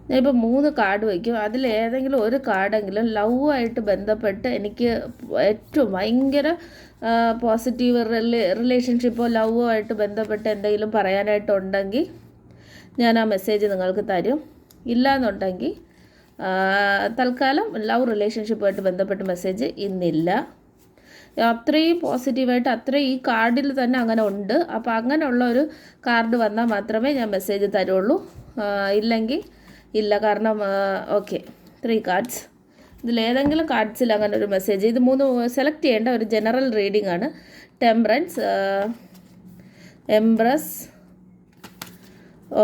ഞാനിപ്പോൾ 3 കാർഡ് വയ്ക്കും. അതിലേതെങ്കിലും ഒരു കാർഡെങ്കിലും ലവുമായിട്ട് ബന്ധപ്പെട്ട് എനിക്ക് ഏറ്റവും ഭയങ്കര പോസിറ്റീവ് റിലേഷൻഷിപ്പോ ലവോ ആയിട്ട് ബന്ധപ്പെട്ട് എന്തെങ്കിലും പറയാനായിട്ടുണ്ടെങ്കിൽ ഞാൻ ആ മെസ്സേജ് നിങ്ങൾക്ക് തരും. ഇല്ലയെന്നുണ്ടെങ്കിൽ തൽക്കാലം ലവ് റിലേഷൻഷിപ്പുമായിട്ട് ബന്ധപ്പെട്ട് മെസ്സേജ് ഇന്നില്ല. അത്രയും പോസിറ്റീവായിട്ട് അത്രയും ഈ കാർഡിൽ തന്നെ അങ്ങനെ ഉണ്ട്. അപ്പോൾ അങ്ങനെയുള്ള ഒരു കാർഡ് വന്നാൽ മാത്രമേ ഞാൻ മെസ്സേജ് തരുള്ളൂ. ഇല്ലെങ്കിൽ ഇല്ല. കാരണം ഓക്കെ 3 കാർഡ്സ്, ഇതിലേതെങ്കിലും കാർഡ്സിൽ അങ്ങനെ ഒരു മെസ്സേജ്, ഇത് 3 സെലക്ട് ചെയ്യേണ്ട ഒരു ജനറൽ റീഡിംഗ് ആണ്. Temperance, embrace,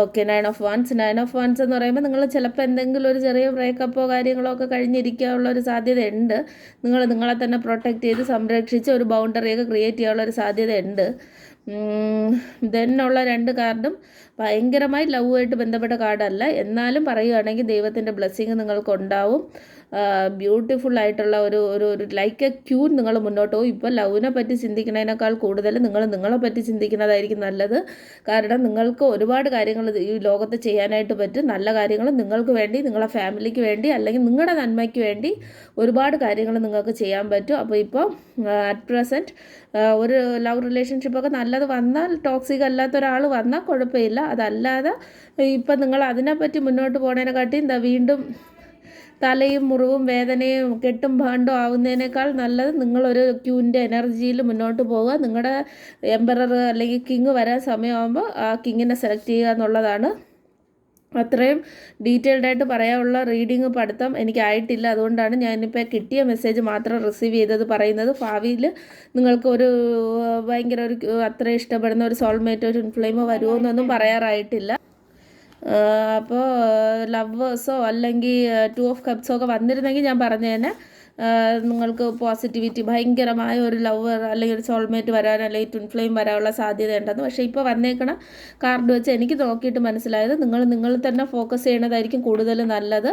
okay 9 of ones. 9 of ones എന്ന് പറയുമ്പോൾ നിങ്ങൾ ചിലപ്പോൾ എന്തെങ്കിലും ഒരു ചെറിയ ബ്രേക്കപ്പോ കാര്യങ്ങളോ ഒക്കെ കഴിഞ്ഞിരിക്കാനുള്ള ഒരു സാധ്യതയുണ്ട്. നിങ്ങളെ തന്നെ പ്രൊട്ടക്റ്റ് ചെയ്ത് സംരക്ഷിച്ച് ഒരു ബൗണ്ടറിയൊക്കെ ക്രിയേറ്റ് ചെയ്യാനുള്ള ഒരു സാധ്യതയുണ്ട്. ദെന്നുള്ള 2 കാർഡും ഭയങ്കരമായി ലവുമായിട്ട് ബന്ധപ്പെട്ട കാർഡല്ല. എന്നാലും പറയുകയാണെങ്കിൽ ദൈവത്തിൻ്റെ ബ്ലെസ്സിങ് നിങ്ങൾക്കുണ്ടാവും. ബ്യൂട്ടിഫുൾ ആയിട്ടുള്ള ഒരു ഒരു ലൈക്ക് എ ക്യൂൻ നിങ്ങൾ മുന്നോട്ട് പോകും. ഇപ്പോൾ ലവിനെ പറ്റി ചിന്തിക്കുന്നതിനേക്കാൾ കൂടുതൽ നിങ്ങളെ പറ്റി ചിന്തിക്കുന്നതായിരിക്കും നല്ലത്. കാരണം നിങ്ങൾക്ക് ഒരുപാട് കാര്യങ്ങൾ ഈ ലോകത്ത് ചെയ്യാനായിട്ട് പറ്റും. നല്ല കാര്യങ്ങൾ നിങ്ങൾക്ക് വേണ്ടി, നിങ്ങളെ ഫാമിലിക്ക് വേണ്ടി, അല്ലെങ്കിൽ നിങ്ങളുടെ നന്മയ്ക്ക് വേണ്ടി ഒരുപാട് കാര്യങ്ങൾ നിങ്ങൾക്ക് ചെയ്യാൻ പറ്റും. അപ്പോൾ ഇപ്പോൾ അറ്റ് പ്രസൻറ്റ് ഒരു ലവ് റിലേഷൻഷിപ്പൊക്കെ നല്ലത് വന്നാൽ, ടോക്സിക് അല്ലാത്ത ഒരാൾ വന്നാൽ കുഴപ്പമില്ല. അതല്ലാതെ ഇപ്പം നിങ്ങൾ അതിനെപ്പറ്റി മുന്നോട്ട് പോണതിനെക്കാട്ടി വീണ്ടും തലയും മുറിവും വേദനയും കെട്ടും ഭാണ്ടും ആവുന്നതിനേക്കാൾ നല്ലത് നിങ്ങളൊരു ക്യൂവിൻ്റെ എനർജിയിൽ മുന്നോട്ട് പോവുക. നിങ്ങളുടെ എംപറർ അല്ലെങ്കിൽ കിങ് വരാൻ സമയമാകുമ്പോൾ ആ കിങ്ങിനെ സെലക്ട് ചെയ്യുക എന്നുള്ളതാണ്. അത്രയും ഡീറ്റെയിൽഡായിട്ട് പറയാനുള്ള റീഡിങ് പഠിത്തം എനിക്കായിട്ടില്ല. അതുകൊണ്ടാണ് ഞാനിപ്പോൾ കിട്ടിയ മെസ്സേജ് മാത്രം റിസീവ് ചെയ്തത് പറയുന്നത്. ഭാവിയിൽ നിങ്ങൾക്ക് ഒരു ഭയങ്കര ഒരു അത്ര ഇഷ്ടപ്പെടുന്ന ഒരു സോൾമേറ്റ്, ഒരു ഇൻഫ്ലെയിമോ വരുമോ എന്നൊന്നും പറയാറായിട്ടില്ല. അപ്പോൾ ലവേഴ്സോ അല്ലെങ്കിൽ 2 ഓഫ് കപ്സോ ഒക്കെ വന്നിരുന്നെങ്കിൽ ഞാൻ പറഞ്ഞേനെ നിങ്ങൾക്ക് പോസിറ്റിവിറ്റി, ഭയങ്കരമായ ഒരു ലവർ അല്ലെങ്കിൽ ഒരു സോൾമേറ്റ് വരാൻ അല്ലെങ്കിൽ ട്വിൻ ഫ്ലെയിം വരാനുള്ള സാധ്യതയുണ്ടെന്ന്. പക്ഷേ ഇപ്പോൾ വന്നേക്കണ കാർഡ് വെച്ച് എനിക്ക് നോക്കിയിട്ട് മനസ്സിലായത് നിങ്ങൾ തന്നെ ഫോക്കസ് ചെയ്യണതായിരിക്കും കൂടുതൽ നല്ലത്.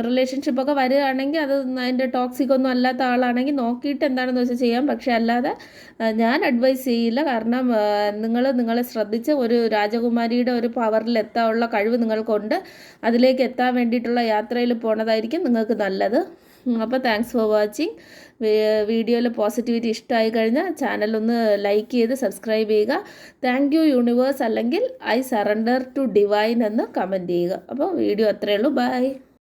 റിലേഷൻഷിപ്പൊക്കെ വരികയാണെങ്കിൽ അത് അതിൻ്റെ ടോക്സിക് ഒന്നും അല്ലാത്ത ആളാണെങ്കിൽ നോക്കിയിട്ട് എന്താണെന്ന് വെച്ചാൽ ചെയ്യാം. പക്ഷേ അല്ലാതെ ഞാൻ അഡ്വൈസ് ചെയ്യില്ല. കാരണം നിങ്ങളെ ശ്രദ്ധിച്ച് ഒരു രാജകുമാരിയുടെ ഒരു പവറിൽ എത്താനുള്ള കഴിവ് നിങ്ങൾക്കുണ്ട്. അതിലേക്ക് എത്താൻ വേണ്ടിയിട്ടുള്ള യാത്രയിൽ പോണതായിരിക്കും നിങ്ങൾക്ക് നല്ലത്. അപ്പോൾ താങ്ക്സ് ഫോർ വാച്ചിങ്. വീഡിയോയിൽ പോസിറ്റിവിറ്റി ഇഷ്ടമായി കഴിഞ്ഞാൽ ചാനലൊന്ന് ലൈക്ക് ചെയ്ത് സബ്സ്ക്രൈബ് ചെയ്യുക. താങ്ക് യു യൂണിവേഴ്സ് അല്ലെങ്കിൽ ഐ സറണ്ടർ ടു ഡിവൈൻ എന്ന് കമൻറ്റ് ചെയ്യുക. അപ്പോൾ വീഡിയോ അത്രയേ ഉള്ളൂ. ബൈ.